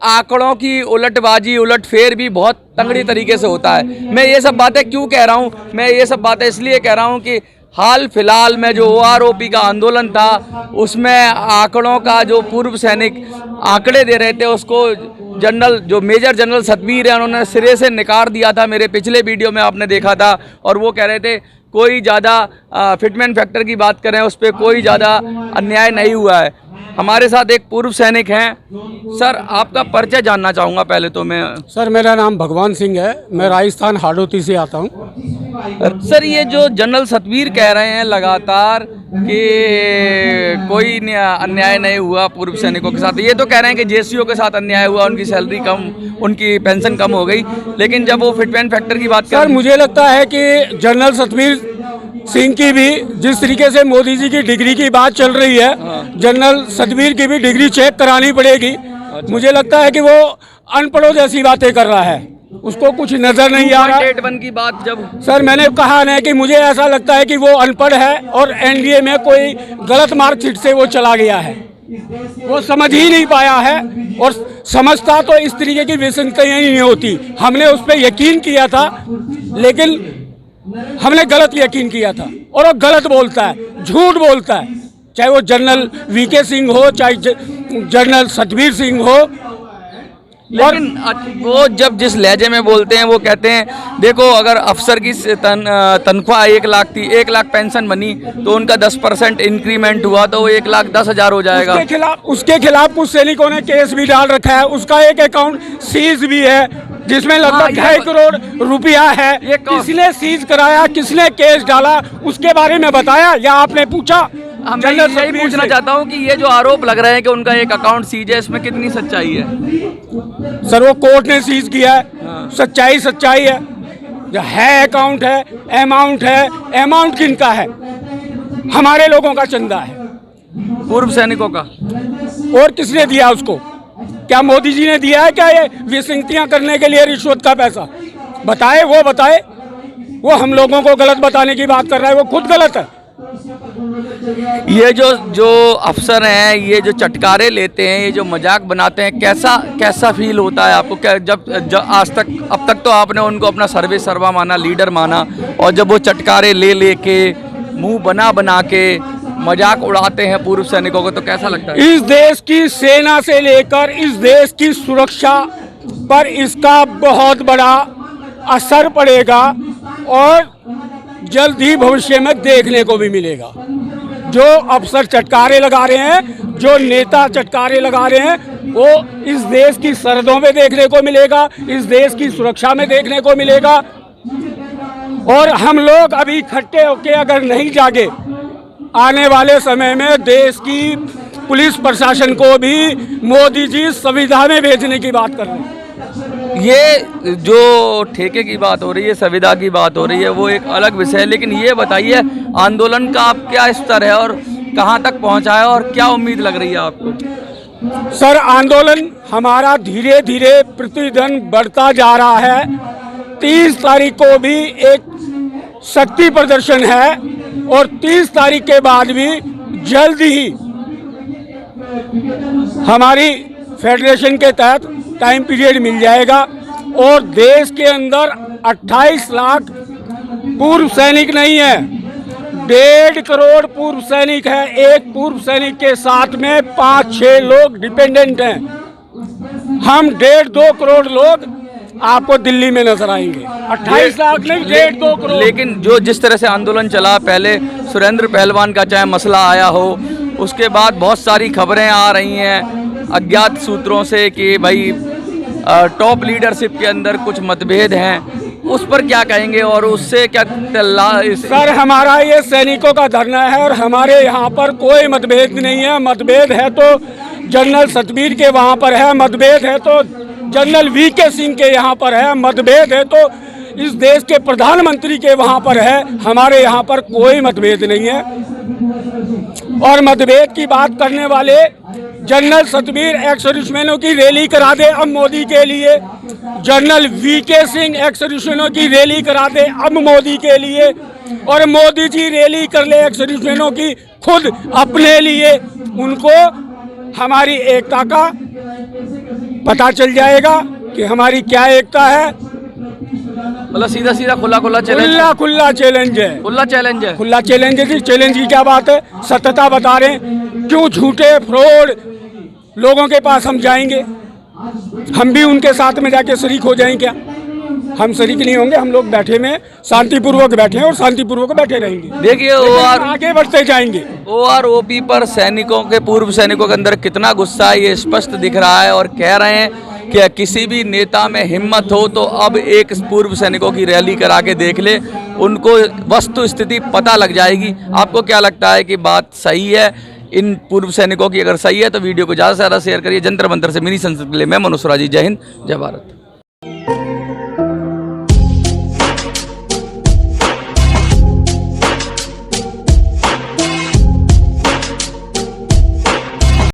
आंकड़ों की उलटबाजी उलटफेर भी बहुत तंगड़ी तरीके से होता है। मैं ये सब बातें क्यों कह रहा हूँ, मैं ये सब बातें इसलिए कह रहा हूँ कि हाल फिलहाल में जो OROP का आंदोलन था उसमें आंकड़ों का जो पूर्व सैनिक आंकड़े दे रहे थे उसको जनरल जो मेजर जनरल सतवीर है उन्होंने सिरे से निकाल दिया था। मेरे पिछले वीडियो में आपने देखा था और वो कह रहे थे कोई ज़्यादा फिटमेंट फैक्टर की बात करें उस पर कोई ज़्यादा अन्याय नहीं हुआ है। हमारे साथ एक पूर्व सैनिक हैं। सर आपका परिचय जानना चाहूँगा पहले तो मैं। सर मेरा नाम भगवान सिंह है, मैं राजस्थान हाड़ौती से आता हूँ। सर ये जो जनरल सतवीर कह रहे हैं लगातार कि कोई अन्याय नहीं हुआ पूर्व सैनिकों के साथ, ये तो कह रहे हैं कि JCO के साथ अन्याय हुआ, उनकी सैलरी कम, उनकी पेंशन कम हो गई, लेकिन जब वो फिटमेंट फैक्टर की बात सर मुझे लगता है कि जनरल सतवीर सिंह की भी जिस तरीके से मोदी जी की डिग्री की बात चल रही है, जनरल सतवीर की भी डिग्री चेक करानी पड़ेगी। मुझे लगता है कि वो अनपढ़ों जैसी बातें कर रहा है, उसको कुछ नजर नहीं आ रहा। 2.81 की बात जब सर मैंने कहा ना कि मुझे ऐसा लगता है कि वो अनपढ़ है और NDA में कोई गलत मार्कशीट से वो चला गया है, वो समझ ही नहीं पाया है। और समझता तो इस तरीके की विसंगतियाँ नहीं होती। हमने उस पर यकीन किया था लेकिन हमने गलत यकीन किया था और वो गलत बोलता है, झूठ बोलता है, चाहे वो जनरल VK सिंह हो चाहे जनरल सतवीर सिंह हो। लेकिन वो जब जिस लहजे में बोलते हैं वो कहते हैं देखो अगर अफसर की तनख्वाह 1 लाख थी, 1 लाख पेंशन बनी तो उनका 10% इंक्रीमेंट हुआ तो वो 1,10,000 हो जाएगा। उसके खिलाफ कुछ सैनिकों ने केस भी डाल रखा है, उसका एक अकाउंट सीज भी है जिसमें लगभग 2.5 करोड़ रुपया है। किसने सीज कराया, किसने केस डाला, उसके बारे में बताया या आपने पूछा? मैं यही पूछना चाहता हूँ कि ये जो आरोप लग रहे हैं कि उनका एक अकाउंट सीज है, इसमें कितनी सच्चाई है? सर वो कोर्ट ने सीज किया है, सच्चाई है, जो है अकाउंट है, अमाउंट है। अमाउंट किनका है? हमारे लोगों का चंदा है, पूर्व सैनिकों का। और किसने दिया उसको? क्या मोदी जी ने दिया है क्या ये विसंगतियां करने के लिए रिश्वत का पैसा? बताए, वो बताए। वो हम लोगों को गलत बताने की बात कर रहा है, वो खुद गलत है। ये जो अफसर हैं, ये जो चटकारे लेते हैं, ये जो मजाक बनाते हैं, कैसा फील होता है आपको? क्या जब आज तक अब तक तो आपने उनको अपना सर्वा माना, लीडर माना, और जब वो चटकारे ले के मुंह बना के मजाक उड़ाते हैं पूर्व सैनिकों को तो कैसा लगता है? इस देश की सेना से लेकर इस देश की सुरक्षा पर इसका बहुत बड़ा असर पड़ेगा और जल्द ही भविष्य में देखने को भी मिलेगा। जो अफसर चटकारे लगा रहे हैं, जो नेता चटकारे लगा रहे हैं, वो इस देश की सरहदों में देखने को मिलेगा, इस देश की सुरक्षा में देखने को मिलेगा। और हम लोग अभी इकट्ठे होके अगर नहीं जागे, आने वाले समय में देश की पुलिस प्रशासन को भी मोदी जी संविदा में भेजने की बात कर रहे हैं। ये जो ठेके की बात हो रही है, संविदा की बात हो रही है, वो एक अलग विषय है, लेकिन ये बताइए आंदोलन का आप क्या स्तर है और कहाँ तक पहुँचा है और क्या उम्मीद लग रही है आपको? सर आंदोलन हमारा धीरे धीरे प्रतिदिन बढ़ता जा रहा है। 30 तारीख को भी एक शक्ति प्रदर्शन है और 30 तारीख के बाद भी जल्द ही हमारी फेडरेशन के तहत टाइम पीरियड मिल जाएगा और देश के अंदर 28 लाख पूर्व सैनिक नहीं है, 1.5 करोड़ पूर्व सैनिक है। एक पूर्व सैनिक के साथ में 5-6 लोग डिपेंडेंट हैं। हम 1.5-2 करोड़ लोग आपको दिल्ली में नजर आएंगे। 28 लाख नहीं, 1.5-2 करोड़। लेकिन जो जिस तरह से आंदोलन चला, पहले सुरेंद्र पहलवान का चाहे मसला आया हो, उसके बाद बहुत सारी खबरें आ रही हैं अज्ञात सूत्रों से कि भाई टॉप लीडरशिप के अंदर कुछ मतभेद हैं, उस पर क्या कहेंगे और उससे क्या सर हमारा ये सैनिकों का धरना है और हमारे यहाँ पर कोई मतभेद नहीं है। मतभेद है तो जनरल सतवीर के वहाँ पर है, मतभेद है तो जनरल VK सिंह के यहाँ पर है, मतभेद है तो इस देश के प्रधानमंत्री के वहाँ पर है। हमारे यहाँ पर कोई मतभेद नहीं है। और मतभेद की बात करने वाले जनरल सतवीर एक्स-सर्विसमैनों की रैली करा दे अब मोदी के लिए, जनरल VK सिंह एक्स-सर्विसमैनों की रैली करा दे अब मोदी के लिए, और मोदी जी रैली कर ले एक्स-सर्विसमैनों की खुद अपने लिए। उनको हमारी एकता का पता चल जाएगा कि हमारी क्या एकता है। मतलब सीधा सीधा खुला खुला चैलेंज, खुला खुला चैलेंज है, खुला चैलेंज है। खुला चैलेंज है। चैलेंज की क्या बात है, सत्यता बता रहे हैं। क्यों झूठे फ्रॉड लोगों के पास हम जाएंगे? हम भी उनके साथ में जाके शरीक हो जाएं क्या? हम शरीक नहीं होंगे। हम लोग बैठे में शांतिपूर्वक बैठे हैं और शांतिपूर्वक बैठे रहेंगे। देखिए आगे बढ़ते जाएंगे। OROP पर सैनिकों के, पूर्व सैनिकों के अंदर कितना गुस्सा है ये स्पष्ट दिख रहा है, और कह रहे हैं कि किसी भी नेता में हिम्मत हो तो अब एक पूर्व सैनिकों की रैली करा के देख ले, उनको वस्तु स्थिति पता लग जाएगी। आपको क्या लगता है कि बात सही है इन पूर्व सैनिकों की? अगर सही है तो वीडियो को ज़्यादा से ज़्यादा शेयर करिए। जंतर मंतर से मिनी संसद के लिए मैं मनोज राजी, जय हिंद, जय भारत।